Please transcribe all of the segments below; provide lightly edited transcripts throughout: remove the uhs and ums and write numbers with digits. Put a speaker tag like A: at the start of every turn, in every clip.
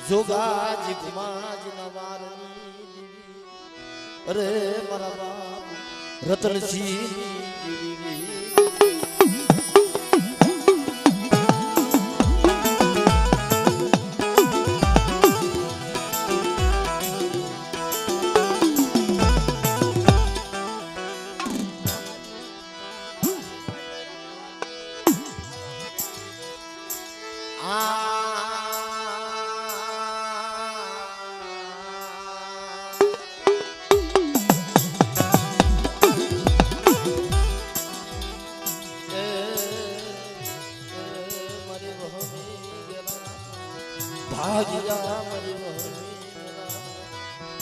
A: જોગાજી ગુમાજી નવારની અરે મારા બાપ રતનસિંહ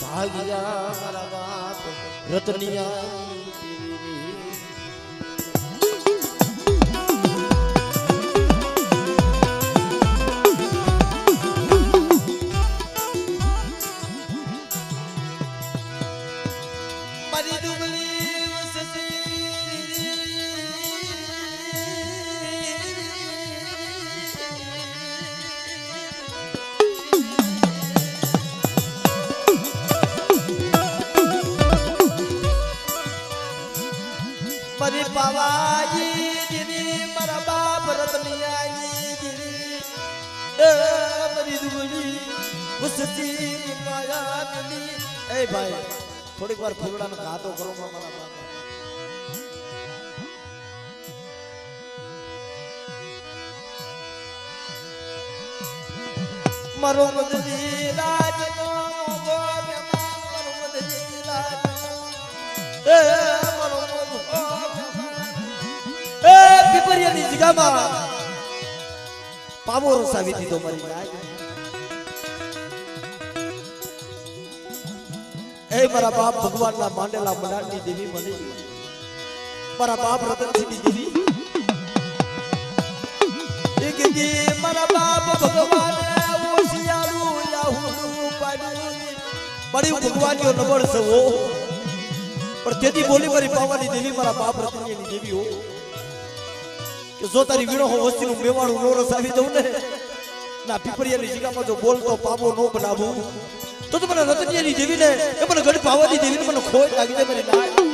A: ભાગ્યા મારા બાપ રતનિયા બાવાજી દીદી મારા બાપ રતનિયાજી દીદી મારી દુબળી ઉસતી માયા મિલી એ ભાઈ થોડીક વાર ફૂલડાનો ગાતો કરો મારા બાપ મારો મદની રાજનો મારો મદની રાજનો પીપરિયાની જગ્યામાં પાવો રસાવી દીધો મારી ગાય એ મારા બાપ ભગવાનના માંડેલા મનાડની દેવી મને મારા બાપ રતનસિંહની દેવી એ કે મારા બાપ ભગવાને ઓશિયાળું યાહુડું પાડ્યું મારી ભગવાનનો નબળ સવો પણ તેથી બોલી મારી પાવાની દેવી મારા બાપ રતનિયાની દેવી હો જો તારી વીણો હો વસ્તીનું મેવાડું નો રસાવી દઉં ને ના પીપરિયાની જગ્યામાં જો બોલતો પાવો નો બનાવું તો મને રતનિયાની દેવી ને એ મને ગઢ પાવાની દેવી ને મને ખોટ લાગી જાય મારી ના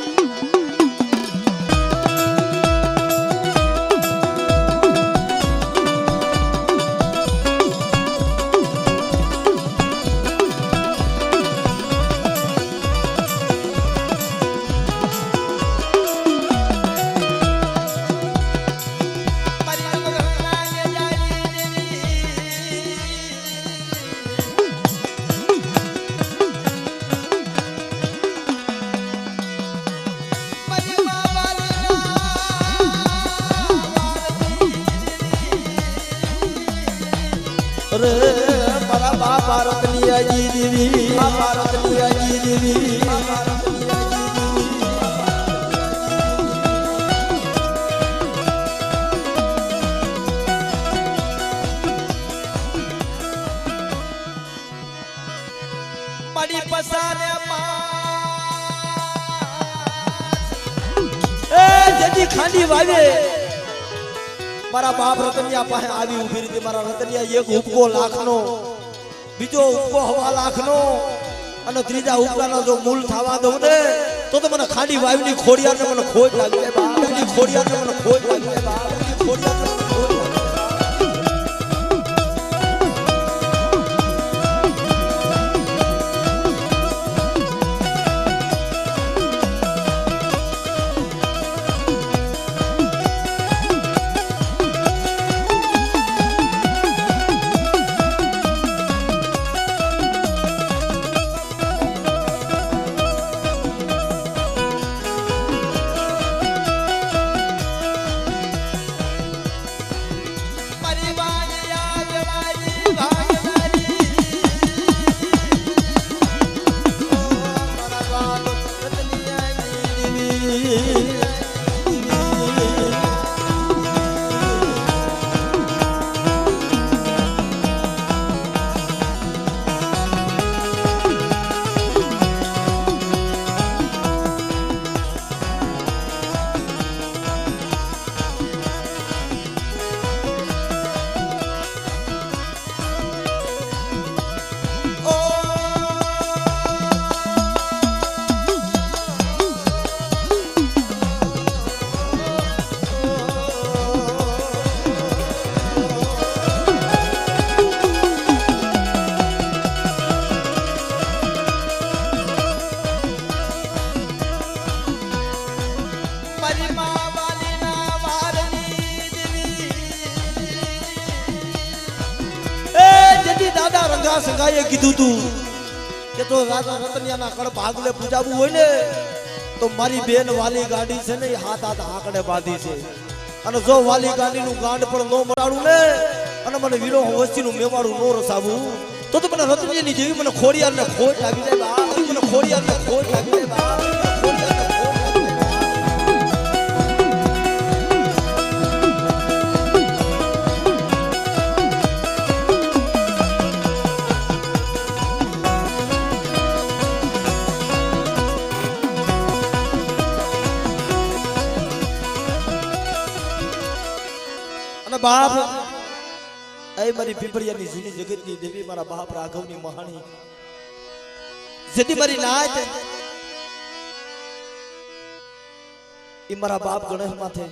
A: રે મારા બાપા રતનિયાજી દેવી બાપા રતનિયાજી દેવી મારી પસાને એ જજી ખાંડી વાવે મારા બાપ રતનિયા પાસે આવી ઉભી રીતે મારા રતનિયા એક ઉપકો લાખનો બીજો ઉપકો 1.5 લાખનો અને ત્રીજા ઉપકાનો જો મૂલ થવા દઉં ને તો મને ખાંડી વાવની ખોડિયારને મને ખોટ લાગી જાય બાપની ખોડિયારને મને ખોટ લાગી જાય બાપની ખોડિયારને મને ખોટ લાગી દાદા રંગા સંગાએ કીધું તું કે તો રાજા રતનિયાના કળ ભાગલે પૂજાવું હોય ને તો મારી બેન વાલી ગાડી છે ને એ હાથ હાથ આંકડે બાંધી છે અને જો વાલી ગાડીનું ગાંડ પણ નો મટાડું ને અને મને વીરો વસ્તીનું મેવાડું નો રસાવું તો મને રતનિયાની જેવી મને ખોડિયારને ખોટ લાગી જાય બા મને ખોડિયારને ખોટ લાગી જાય બા બાપ એ મારી પીપળિયાની જૂની જગતની દેવી મારા બાપ રાઘવની મહાણી જેથી મારી નાચ એ મારા બાપ ગણેશ માથે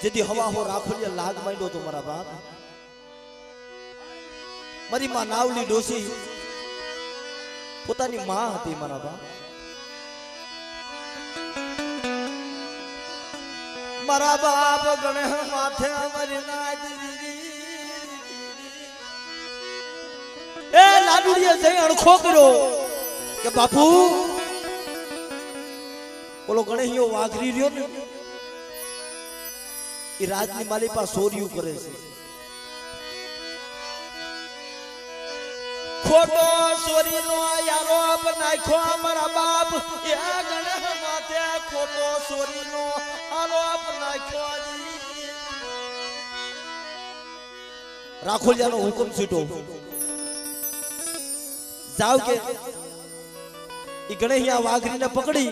A: જેથી હવા હો રાખોલિયા લાગ માંડ્યો તો મારા બાપ મારી માં નાવલી ડોસી પોતાની માં હતી મારા બાપ મારા બાપ ગણેશ માથે મારી નાચ એ લાડુડીએ જઈ અણખો કર્યો કે બાપુ બોલો ગણેશિયો વાઘરી રહ્યો ને એ રાજની માલિપા સોરિયું કરે છે ખોટો સોરીનો આરોપ નાખ્યો મારા બાપ એ ગણેશ માથે ખોટો સોરીનો આરોપ નાખ્યો રાખોલિયાનો હુકમ છૂટો જાવ કે ઈ ગણેશિયા વાઘરીને પકડી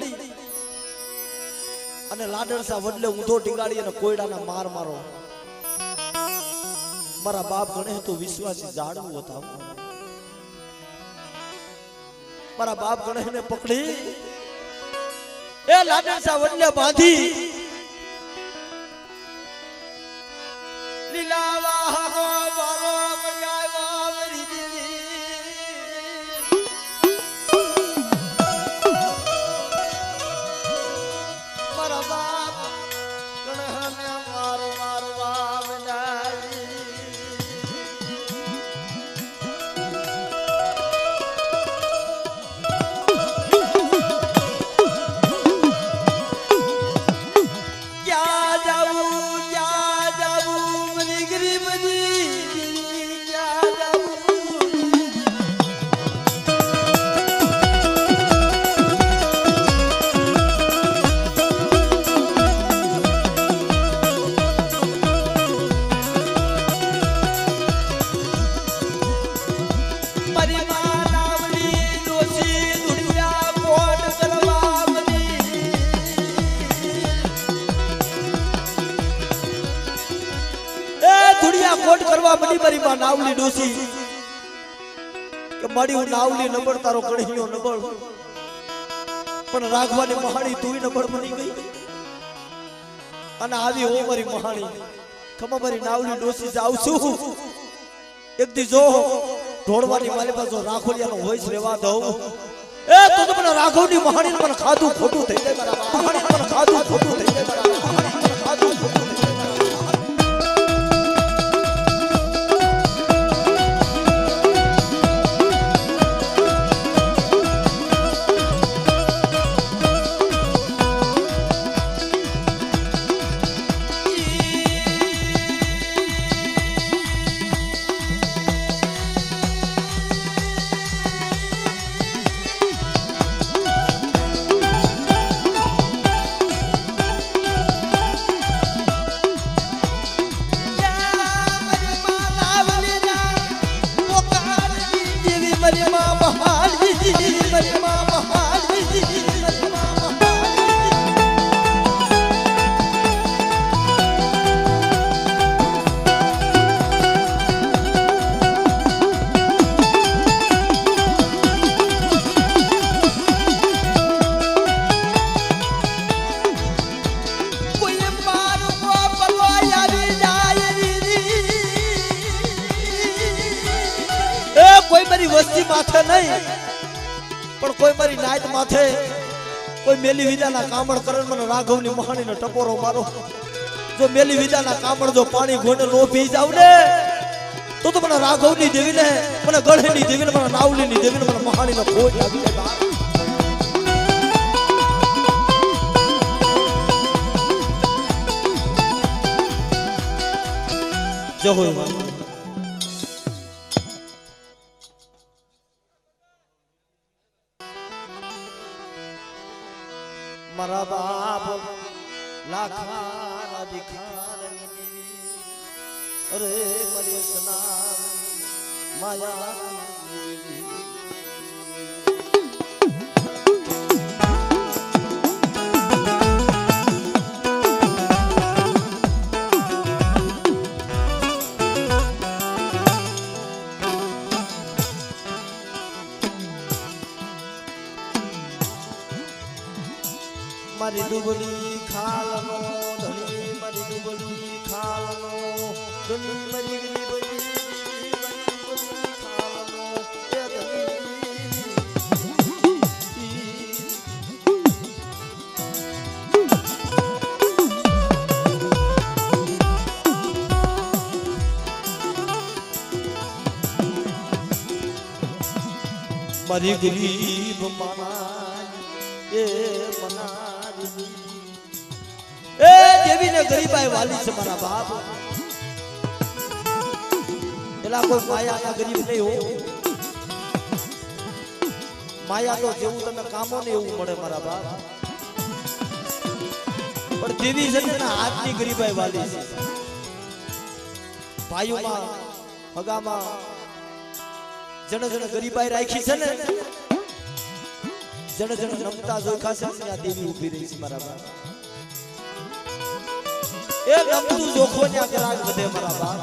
A: અને લાડરસા વડલે ઊંધો ટીંગાડી અને કોયડાના માર મારો મારા બાપ ગણેશ તો વિશ્વાસી જાડવું હતા મારા બાપ ગણેશને પકડી એ લાડરસા વડલે બાંધી લીલાવા હરો બારો મગાવા મરી દીધી મારા બાપ ગણેશને મારો મારવા મંડાઈ કોટ કરવા મડી મારી માં નાવલી ડોસી કે મડી હું નાવલી નબળ તારો ગણિયો નબળ પણ રાઘવાની મહાણી તુંય નબળ બની ગઈ અને આવી હો મારી મહાણી ખમા મારી નાવલી ડોસી જાવ છું એક દી જો ઢોળવાની મારી પાસે રાખોલિયાનો વોઇસ લેવા દઉં એ તો મને રાઘવની મહાણી મને ખાધું ખોટું થઈ જાય મારા મહાણી મને ખાધું ખોટું થઈ જાય મારા મહાણી મને ખાધું ખોટું વસ્તી માથે નહીં પણ કોઈ મારી નાયત માથે કોઈ મેલી વિદાના કામણ કરે મને રાઘવની મહાણીનો ટપોરો મારો જો મેલી વિદાના કામણ જો પાણી ઘોટે નો પી જાવ ને તો મને રાઘવની દેવી ને મને ગળહેની દેવી ને મને નાવલીની દેવી ને મને મહાણીનો ખોટ લાગી જાય જય હો મારા બાપ લાખા દિખાર અરે મરી સના માયા મારી ડુબલી ખાલનો ધણી મારી ડુબલી ખાલનો ધણી મારી ડુબલી ખાલનો એ ધણી મારી ગરીબ માના એ મના એ દેવી ને ગરીબાઈ વાલી છે મારા બાપ એલા કોઈ માયા ના ગરીબ નહીં હો માયા તો જેવું તમે કામો ને એવું મળે મારા બાપ પણ દેવી છે ને હાથની ગરીબાઈ વાલી છે ભાઈઓમાં હગામાં જણ જણ ગરીબાઈ રાખી છે ને જણ જણ નમતા જોખા છે ત્યાં દેવી ઊભી રહી છે મારા બાપ એ નમતું જોખો ન્યા કરાગ વધે મારા બાપ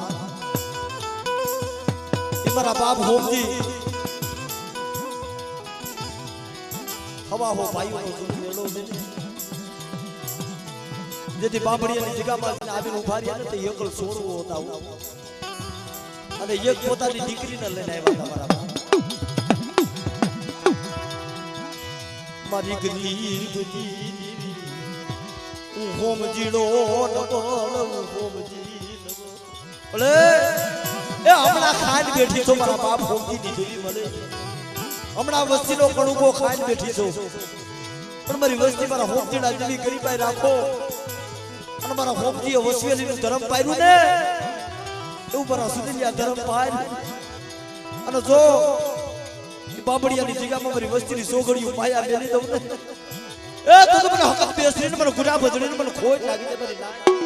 A: એ મારા બાપ હોમજી હવા હો ભાઈઓનો જુદ મેળો ને જેથી બાબડીયાની જગ્યામાં આવીને ઉભા રહ્યા ને તે એકલ છોડવો હતા અને એક પોતાની દીકરીને લઈને આવ્યા મારા બાપ મારી ગરીબ દીવી હું હોમજીડો ડબલ હોમજી ભલે એ હમણાં ખાઈને બેઠી છો મારા બાપ હોમજી દીધી મળે હમણાં વસ્તીનો કણુકો ખાઈને બેઠી છો પણ મારી વસ્તી મારા હોમજીડા જેવી ગરીબાઈ રાખો અને મારા હોમજીએ વસવેલીનું ધર્મ પાડ્યું ને એવું મારા સુનિલિયા ધર્મ પાડ અને જો બાબડિયાની જગ્યામાં મારી વસ્તીની સોગડીઓ પાયા મેલી દઉં ને એ તો મને હકત બેસરીને મને ગુડા ભજડીને મને ખોટ લાગી જાય મારી નાય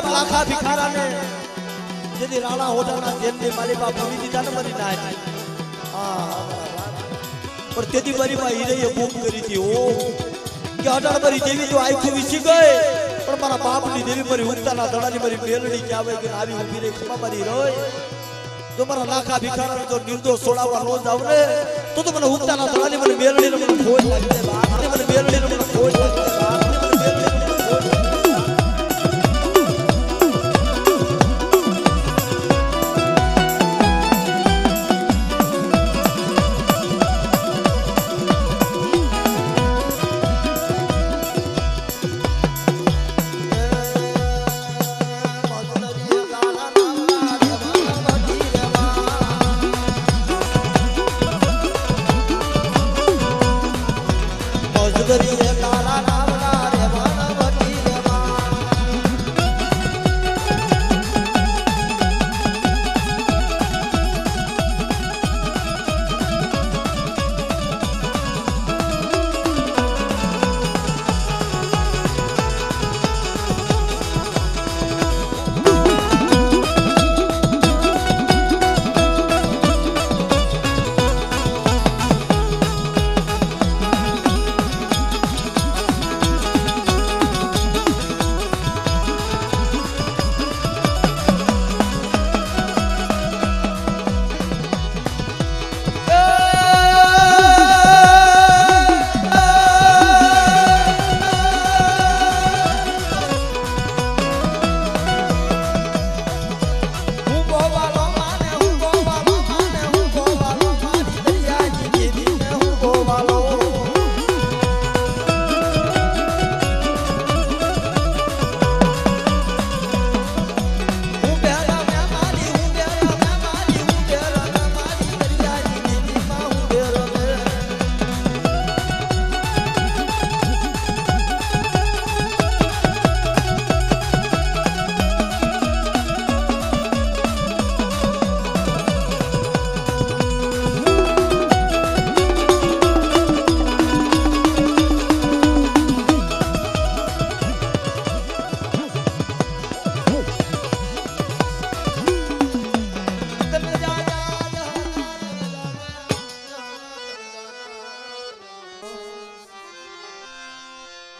A: લાખા ભિખારાને જેથી રાણા હોટાના જેલની માલી બાપ પૂરી દીધા ને મારી નાય પણ તેથી મારી માં હીરેએ બૂમ કરી હતી ઓ કે અઢાર મારી દેવી તો આખું વિસી ગઈ પણ મારા બાપની દેવી મારી ઉગતાના દડાની મારી મેલડી કે આવે કે આવી ઊભી રહી ખમા મારી રોય તો મારા લાખા ભિખારાને તો નિર્દોષ છોડાવવા નો જાવ ને તો મને ઉગતાના દડાની મારી મેલડીને મને ખોટ લાગી જાય બાપ મને મેલડીને મને ખોટ લાગી જાય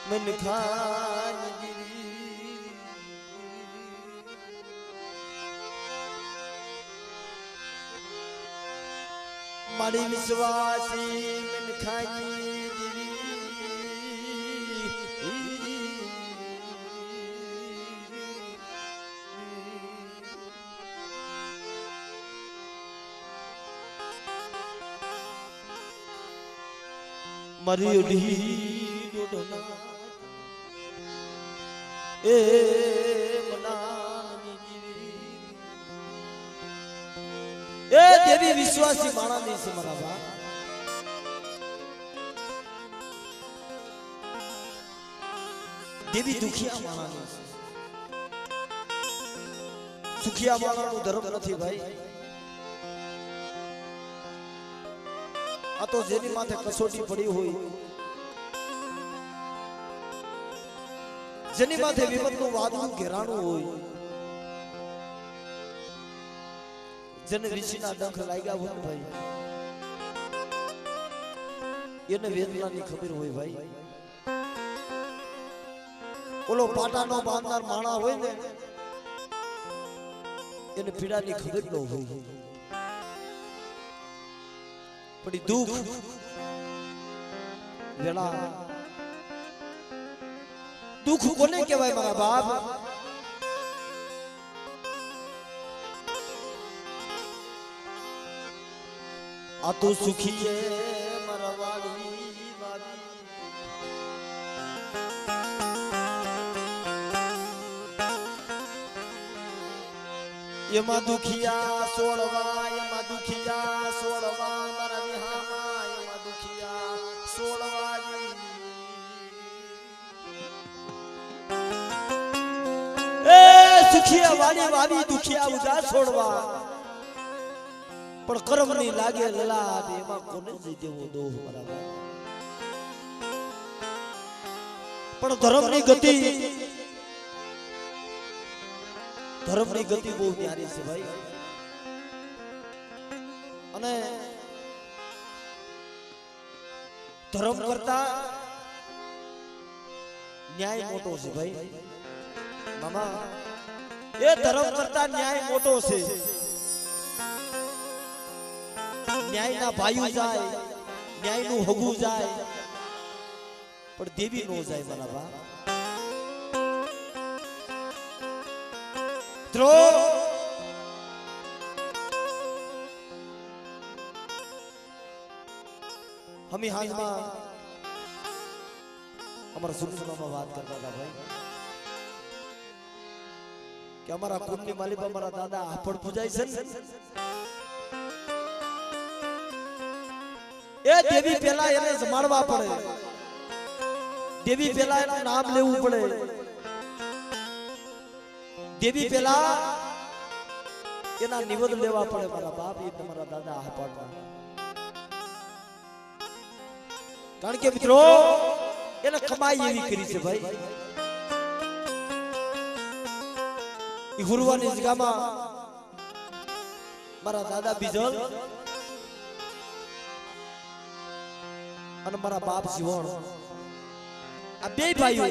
A: मन खान मारी विश्वासी मन खानी मरी उड़ी डोडना ए मनानी ए देवी विश्वासी माना नहीं से मरा बा देवी दुखिया माना नहीं से सुखिया माना नो धर्म નથી भाई आ तो जेनी माथे कसोटी पड़ी हुई जेनी माथे विपत નું વાદળું ઘેરાણું હોય જેને ઋષિના ડંખ લાગ્યા હોય ભાઈ એને વેદનાની ખબર હોય ભાઈ ઓલો પાટાનો બાંધનાર માણા હોય ને એને પીડાની ખબર ન હોય पड़ी दुख वेला दुख कोने कहेवाय मारा बाप आ तो सुखी है मारा वाली वाली ये मा दुखिया सोड़वा ये मा दुखिया सोड़वा मारा विहामा ये मा दुखिया सोड़वा जी ए सुखिया वाली वाली दुखिया उदा सोड़वा पण कर्म नहीं लागे लला दे मा कोने दे देवो दो मारा पण धर्म ની गति धर्म ની गति બહુ ન્યારી છે ભાઈ અને ધર્મ કરતા ન્યાય મોટો છે ભાઈ મામા એ ધર્મ કરતા ન્યાય મોટો છે ન્યાયના ભાઈઓ જાય ન્યાયનું હગું જાય પણ દેવી નો જાય મારા બા हम हाज में हमारा सुनसुना में बात करता था भाई कि हमारा कुंडली मालिक हमारा दादा आपड़ पूजाई से ए देवी पेला એને જમાડવા પડે દેવી પેલા એનું નામ લેવું પડે देवी पेला एना निवद लेवा पड़े मारा बाप ये तुम्हारा दादा आ पाडवा कारण के मित्रों एने कमाई एवी करी छे भाई ई गुरुवानी जगामा मारा दादा बीजल अने मारा बाप जीवण आ बे भाईओ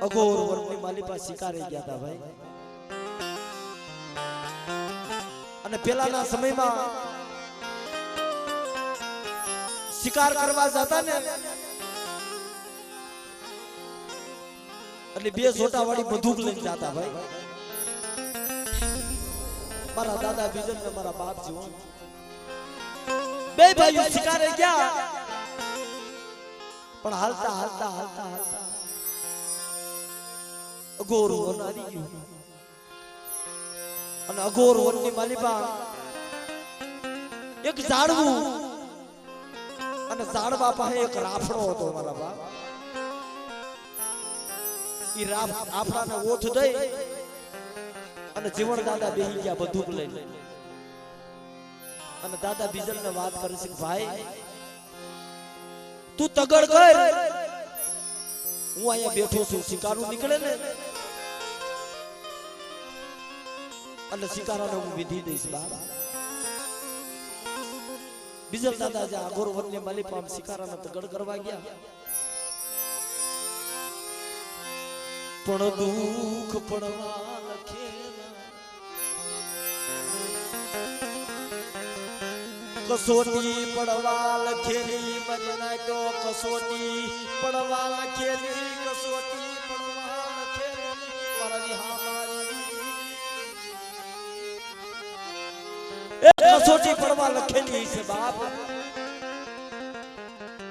A: अघोर वननी मालिपा शिकारे गया था भाई અને પેલાના સમયમાં શિકાર કરવા જતા ને એટલે બે સોટાવાળી બંદૂક લઈને જતા ભાઈ મારા દાદા બીજન ને મારા બાપ જીવન બે ભાઈઓ શિકારે ગયા પણ હાલતા હાલતા હાલતા હાલતા अघोर वन आवी गयो અને અઘોર વનની માલિપા એક ઝાડવું અને ઝાડવા પાસે એક રાફડો હતો મારા બા ઈ રાફડાને ઓઠ દઈ અને જીવણ દાદા બેહી ગયા બંદૂક લઈને અને દાદા બીજલને વાત કરે છે ભાઈ તું તગડ કર હું અહીંયા બેઠો છું શિકારું નીકળે ને અને શિકારાને હું વિધિ દઈશ બાપ બીજલ દાદા જે આગોર વન્ય માલી પામ શિકારાના તગડ કરવા ગયા પણ દુઃખ પડવા લખેલા કસોટી પડવા લખેલી મરી નાખ્યો કસોટી પડવા લખેલી કસોટી પડવા લખેલી મારી હામારી કસોટી પડવા લખેલી છે બાપ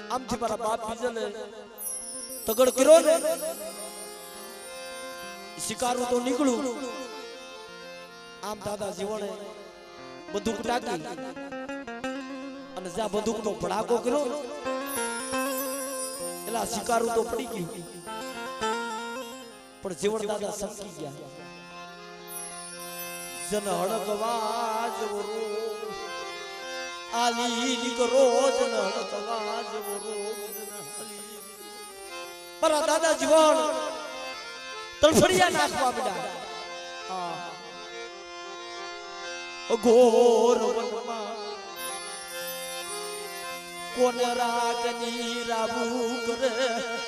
A: આમથી મારા બાપ બીજલે તગડ કર્યો ને શિકારું તો નીકળું આમ દાદા જીવણે બંદૂક ટાકી અને જ્યાં બંદૂક નો ભડાકો કર્યો એટલે શિકારું તો પડી ગયું પણ જીવણ દાદા સમકી ગયા જન હડકવા જેવો રોગ આલી નીકળો જન હડકવા જેવો રોગ મારા દાદા જીવન તલફડિયા નાખવા પડ્યા ઘોર વનમાં કોને રાજની રાબુ કરે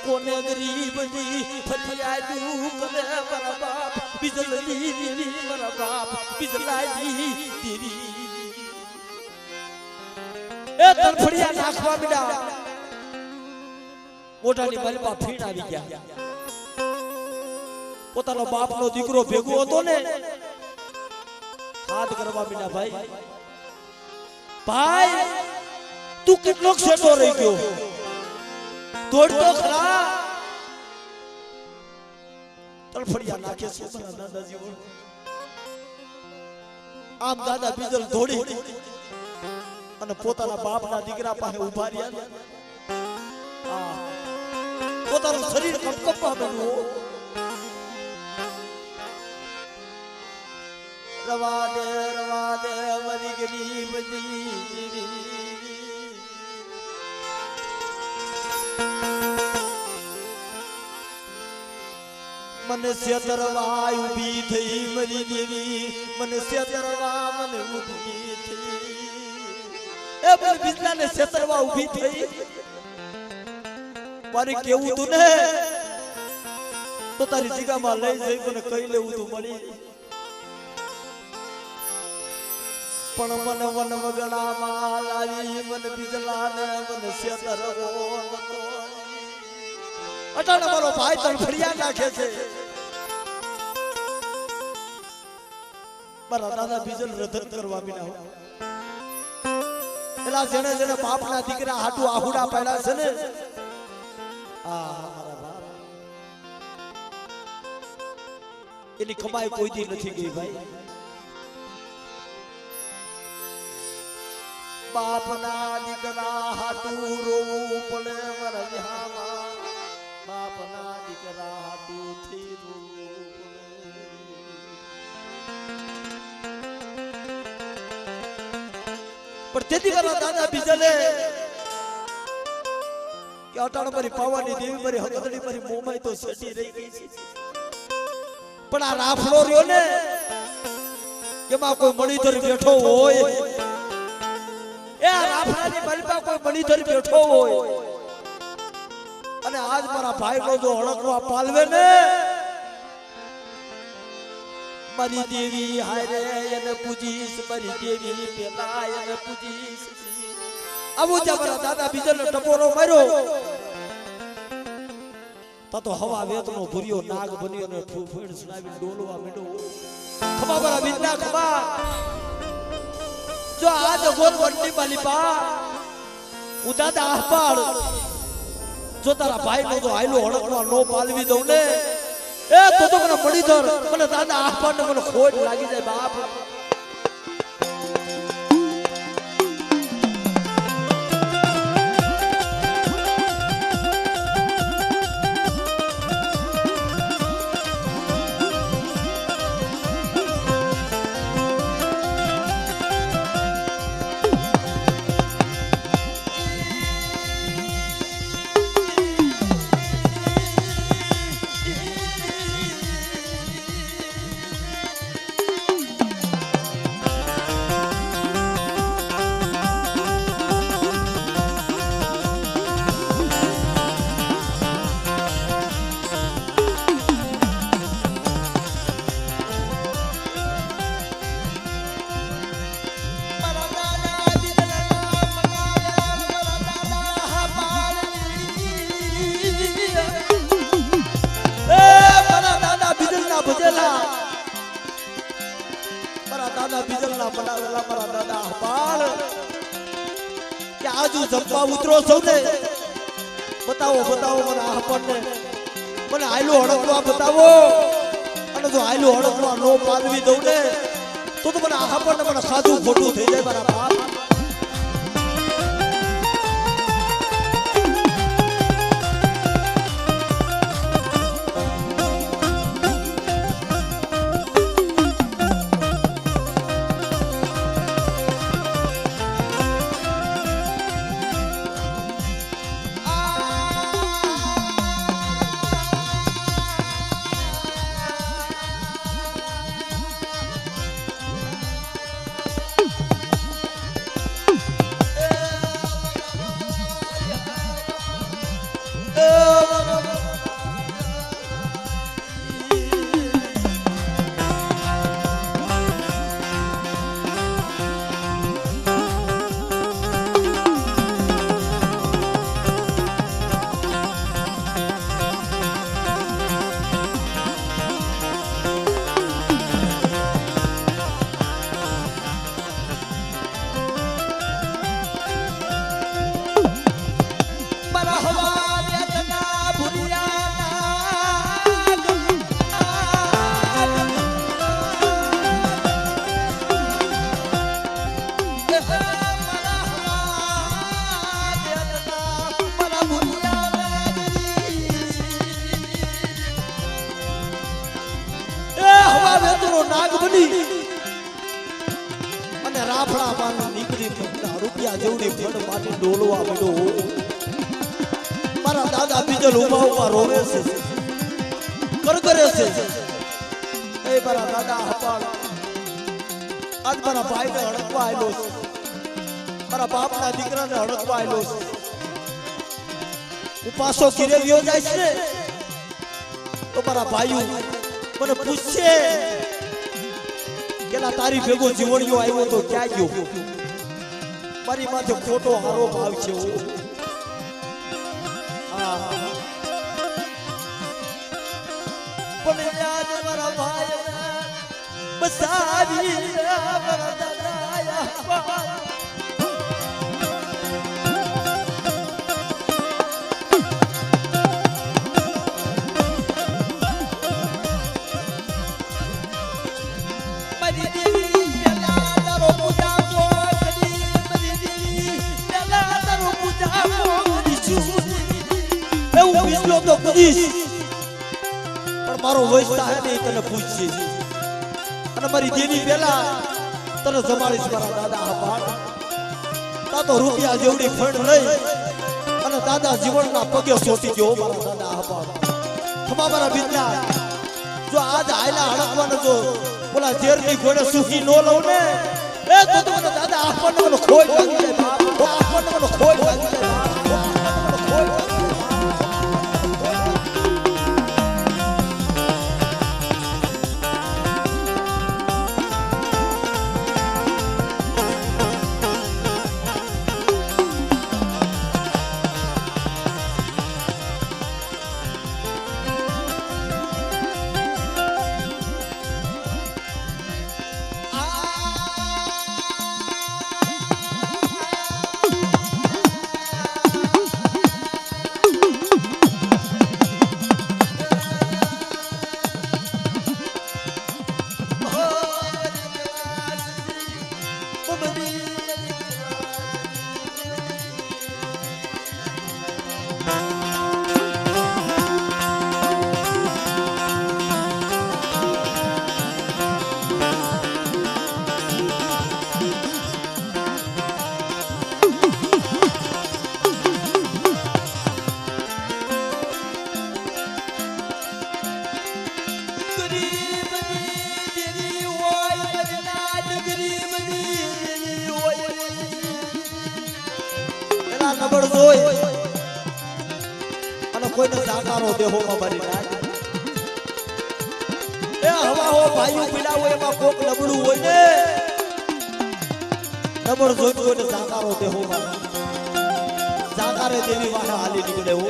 A: કોને ગરીબની ફરિયાદું કરે મારા બાપ બીજલની દેવી મારા બાપ બીજલાની દેવી એ તલફડિયા નાખવા પડ્યા મોટાની મલપા ફીણ આવી ગયા પોતાનો બાપનો દીકરો ભેગો હતો ને હાથ કરવા બિના ભાઈ ભાઈ તું કેટલો છેટો રહી ગયો દોડતો ખરા તલફડિયા નાખે છે દાદાજી આમ દાદા બીજલ દોડી અને પોતાના બાપના દીકરા પાસે ઉભા રહ્યા પોતાનું શરીર કપકપવા બન્યું રવા દે મારી ગરીબની મને સેતરવા ઊભી થઈ મારી દેવી મને સેતરવા મને ઊભી થઈ એ બોલ બીજલાને સેતરવા ઊભી થઈ મારે કેવું તું ને તો તારી જગ્યામાં લઈ જઈ મને કઈ લેવું તું મળી પણ મને વન વગડામાં લાવી મને બીજલાને મને સેતરવો અટાણે મારો ભાઈ તલફડિયા નાખે છે મારા દાદા બીજલ રધન કરવા બિના એલા જેને જેને બાપના દીકરા હાટુ આહુડા પાડ્યા છે ને મારા બાપ એની કમાઈ કોઈ દી નથી ગઈ ભાઈ બાપના દીકરા હાટુ રોવું પડે મારા વિહામાં બાપના દીકરા હાટુ થી રોવું પણ તેથી મારા દાદા બીજલે કે અટાણ મારી પાવાની દેવી મારી હકદડી મારી મોમાઈ તો સેટી રહી ગઈ છે પણ આ રાફડો રહ્યો ને એમાં કોઈ મણીધર બેઠો હોય એ રાફડાની મલપા કોઈ મણીધર બેઠો હોય અને આજ મારા ભાઈનો જો હડકવા પાલવે ને મારી દેવી હારે એને પૂજીશ મારી દેવી પેલા એને પૂજીશ આવું જ મારા દાદા બીજલનો ટપોરો માર્યો તો હવા વેતનો ભૂર્યો નાગ બન્યો ને ફૂફેડ સુનાવી ડોલવા મીડો ખબા મારા બીજના ખબા જો આ જગોર વંટી માલીપા હું દાદા આહપાડ જો તારા ભાઈ નો જો આયલો હડકવા નો પાલવી દઉં ને એ તો મને મળી ધર મને દાદા આહપાડ ને મને ખોટ લાગી જાય બાપ દાદા બીજલના બનાવેલા મારા દાદા હપાળ કે આજુ જંપા ઉતરો છો ને બતાવો બતાવો મને આ હપણને મને આયલો હડકવા બતાવો અને જો આયલો હડકવા નો પાલવી દઉં ને તો મને આ હપણને મને ખાધું ખોટું થઈ જાય મારા બાપ નાગ બની અને રાફડા બાંધી નીકળી રૂપિયા જેવડી ફળ માટે ડોલવા મળ્યો મારા દાદા બીજલ ઉભા ઉભા રોવે છે કરગરે છે એ મારા દાદા હપાળ આજ મારા ભાઈને હડકવા આવેલો છે મારા બાપના દીકરાને હડકવા આવેલો છે હું પાછો ઘીરે ગયો જાય છે ને તો મારા ભાઈઓ મને પૂછશે કે તારી ભેગો જીવણીઓ આવ્યો તો ક્યાં ગયો મારી માથે ખોટો આરોપ આવશે પણ યાદ મારા ભાઈ બસાવી મારા દાદા પણ મારો વૈસતા હે ને તને પૂછશે અને મારી દેવી પેલા તને જમાડીશ મારા દાદા હપાળ તા તો રૂપિયા જેવડી ફંડ લઈ અને દાદા જીવનના પગે સોટી ગયો મારા દાદા હપાળ ખમા મારા બીજા જો આજ આયલા હડકવાને જો બોલા ઝેરની ઘોડે સુખી નો લઉં ને એ તો મને દાદા આપણને ખોઈ લાગી જાય બાપ આપણને ખોઈ લાગી જાય નબળ જોઈ અને કોઈને સાકારો દેહો માં ભરી નાખ એ હવા હો ભાઈઓ પીડા હોય એમાં કોક નબળું હોય ને નબળ જોઈ કોઈને સાકારો દેહો માં સાકારે દેવી વાહે હાલી નીકળે હો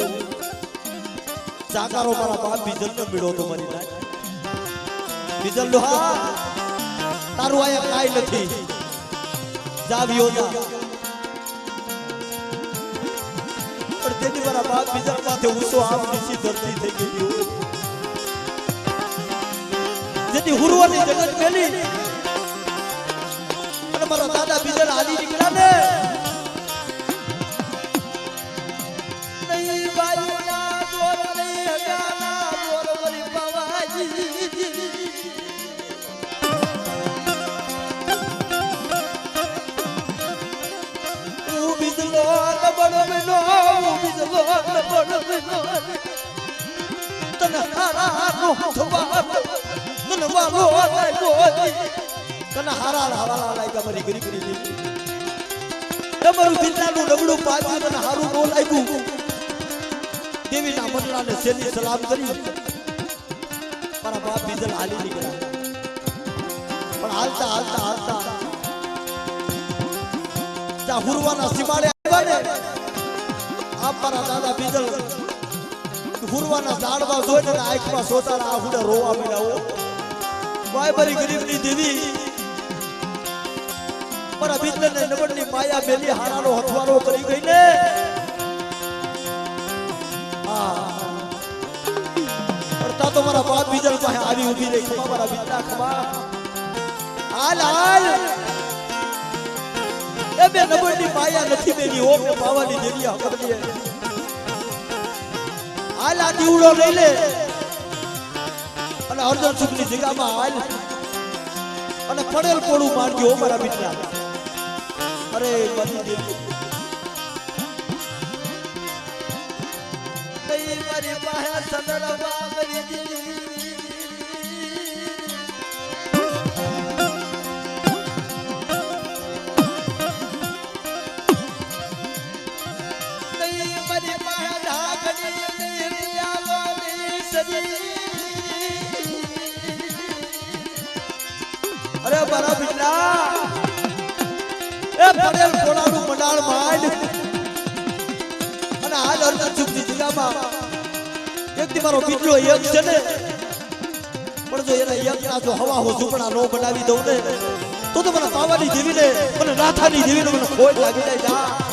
A: સાકારો મારા બાપ બીજલ ને મળ્યો તો મરી નાખ બીજલ લો હા તારું આયા કાઈ નથી જાવ્યો જા પણ તેની મારા બાપ બીજા માથે ઉસો આમ નીચી ધરતી થઈ ગઈ જેથી હુરવાની જગત મેલી અને મારા દાદા બીજા હાલી નીકળ્યા ને નહીં બાજુના દોર નહીં હગાના દોર વરી બાવાજી તને હારા લાગ્યા મારી ગરી ગરી તમારું દિલનું નબળું પાછું તને હારું નો લાગ્યું દેવીના મંડળાને સેલી સલામ કરી મારા બાપ બીજલ હાલી નીકળ્યા પણ હાલતા હાલતા હાલતા જ્યાં હુરવાના સીમાડે આવ્યા ને આપ મારા દાદા બીજલ હુરવાના ઝાડમાં જોઈને આંખમાં સોતારા આહુડે રોવા મળ્યા વાય મારી ગરીબની દેવી મારા બીજલને નબળની માયા મેલી હારાનો હથવારો કરી ગઈ ને પડતા તો મારા બાપ બીજલ પાસે આવી ઊભી રહી ખમા મારા બીજલા ખમા હાલ હાલ એ બે નબળની માયા નથી મેલી ઓમ ને પાવાની દેવી હકડીએ હાલ આ દીવડો લઈ લે અને અર્જુન સુખની જગ્યામાં હાલ અને પડેલ પોળું માંડ્યો મારા બીજલા અરે મારી દેવી નહીં મારી પાસે સદળવા મારી દેવી અરે મારા બીજલા એ પડેલ કોળાનું મંડાળ માંડ અને હાલ અર્જુન સુખની જગ્યામાં એક દી મારો બીજલો એક છે ને પણ જો એના એકના જો હવા હો ઝૂંપડા નો બનાવી દઉં ને તો મને પાવાની દેવીને મને નાથાની દેવીને મને ખોટ લાગી જાય જા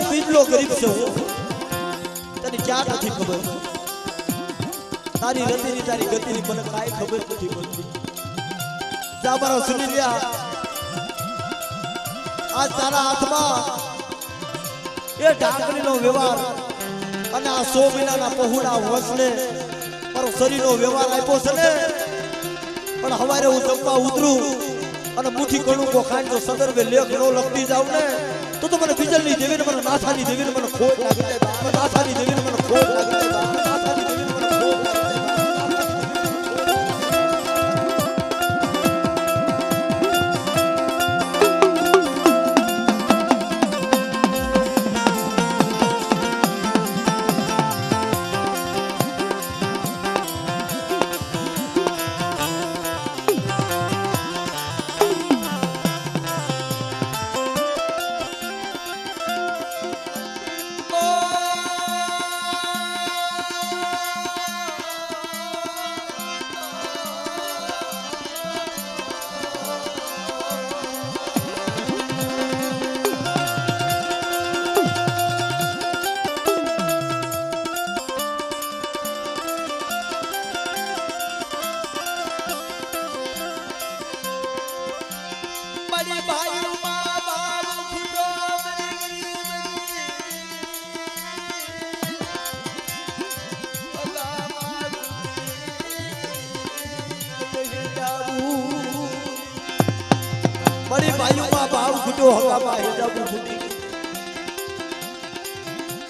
A: બીજલો ગરીબ છે તને ક્યાં નથી ખબર તારી રતિની તારી ગતિની મને કાંઈ ખબર નથી પડતી જા મારો સુની લ્યા આ તારા હાથમાં એ ઢાંકણીનો વ્યવહાર અને આ 100 મહિનાના પહોળા વસને મારો શરીરનો વ્યવહાર આપ્યો છે ને પણ હવારે હું જમવા ઉતરું અને મુઠ્ઠી કણુકો ખાંડનો સંદર્ભે લેખ નો લખતી જાવ ને તો મને બીજલની દેવીને મને નાથાની દેવીને મને ખોટ લાગી જાય નાથાની દેવીને મને ખોટ લાગી જાય નાથાની દેવીને મને ખોટ લાગી મારી બાયુમાં ભાવ ઘૂટો હવામાં હિજાબ ફૂટી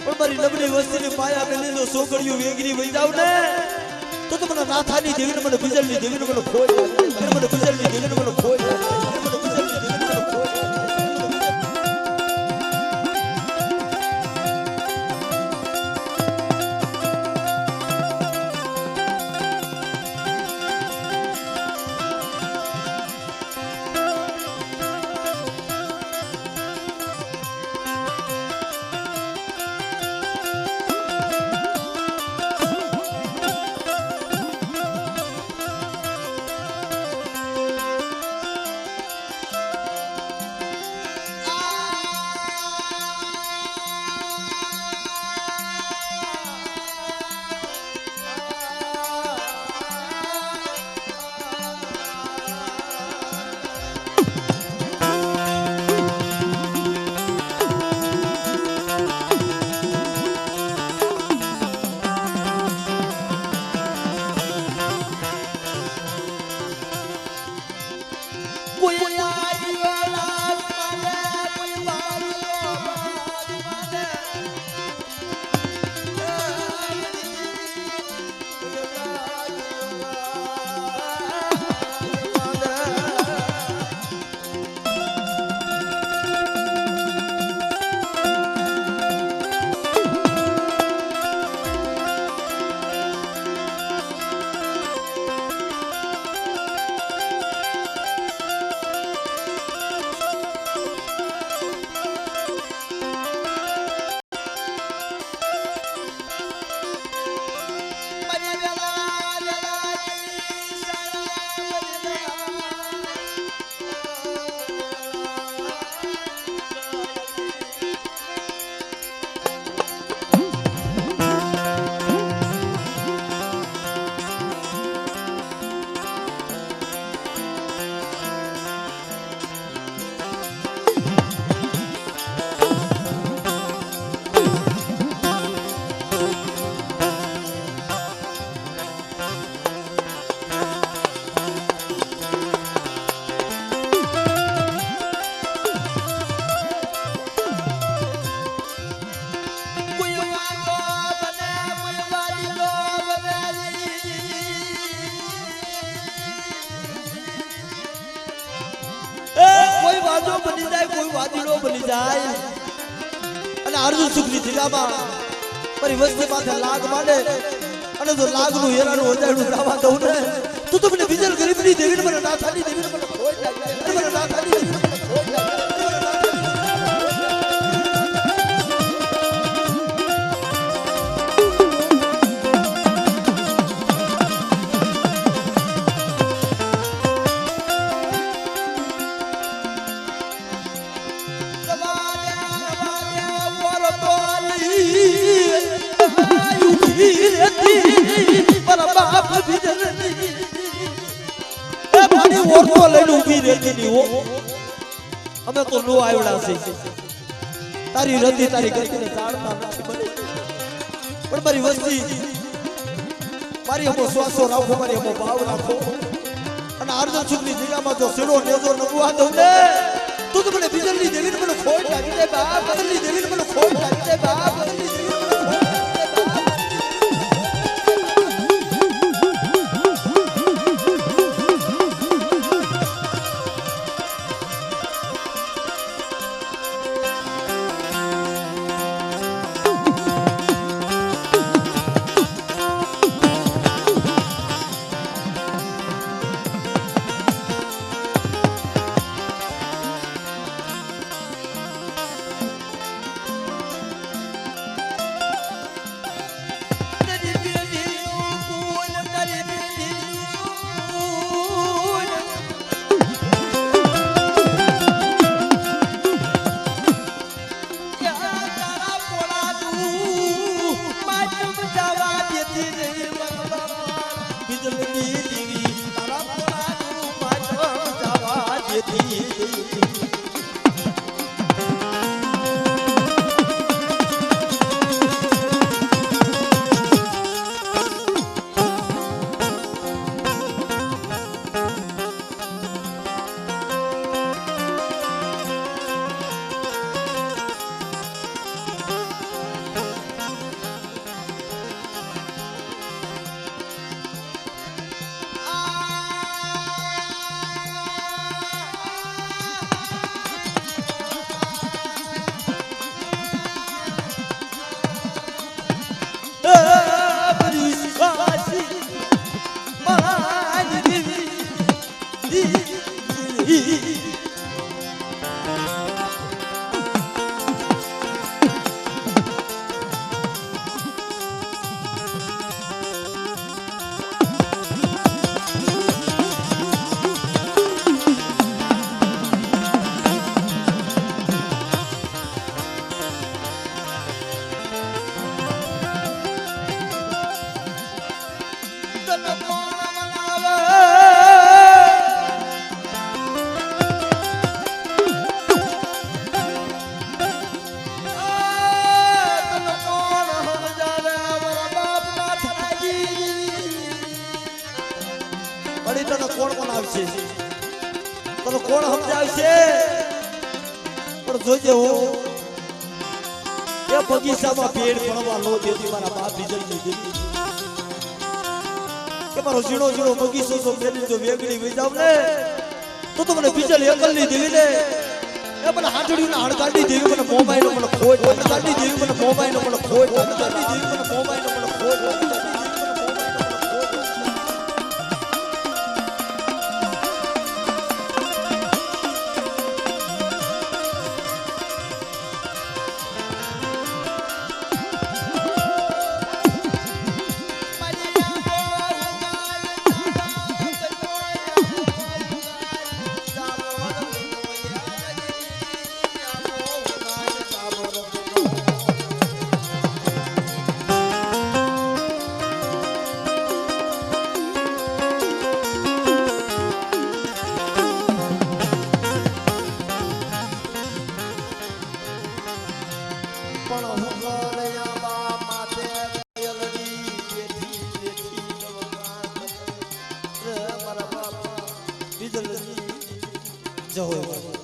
A: પણ મારી નબળી વસ્તીની માયા મેલી જો સોગડિયું વેગરી વઈ જાવ ને તો મને નાથાની દેવીને મને બિજલની દેવીને મને ખોઈ મને બિજલની દેવીને મને ખોઈ મને બિજલની દેવીને મને ખોઈ બની જાય કોઈ વાદીડો બની જાય અને અર્જુન સુખની જગ્યામાં મારી વસ્તી માથે લાગ માંડે અને જો લાગનું હેરાનું હજારનું જવા દઉં ને તું તો મને બીજલ ગરીબની દેવીને મને નાથાની દેવીને મને ખોઈ લાગે મને નાથાની દેવીને મને ખોઈ લાગે અમે તો નો આવડા છે તારી રતી તારી ગતિને જાણતા નથી પણ મારી વસ્તી મારી અમો શ્વાસો રાખો મારી અમો ભાવ રાખો અને અર્જુન સુખની જગ્યામાં જો સેડો નેજો નબુઆ દઉં ને તું તો મને બીજલની દેવીને મને ખોટ લાગી દે બાપ બીજલની દેવીને મને ખોટ લાગી દે બાપ બીજલની દેવીને મને ખોટ લાગી દે બાપ આવશે તને કોણ સમજાવશે પણ જોજે હું એ બગીચામાં પેડ પડવા લો દેતી મારા બાપ બીજલ ની દેવી કે મારો ઝીણો ઝીણો બગીચો તો મેલી જો વેગડી વઈ જાવ ને તો મને બીજલ એકલ ની દેવી ને એ મને હાંડડીયું ના હણકાડી દેવી મને મોબાઈલ મને ખોટ હણકાડી દેવી મને મોબાઈલ મને ખોટ હણકાડી દેવી મને મોબાઈલ મને ખોટ જય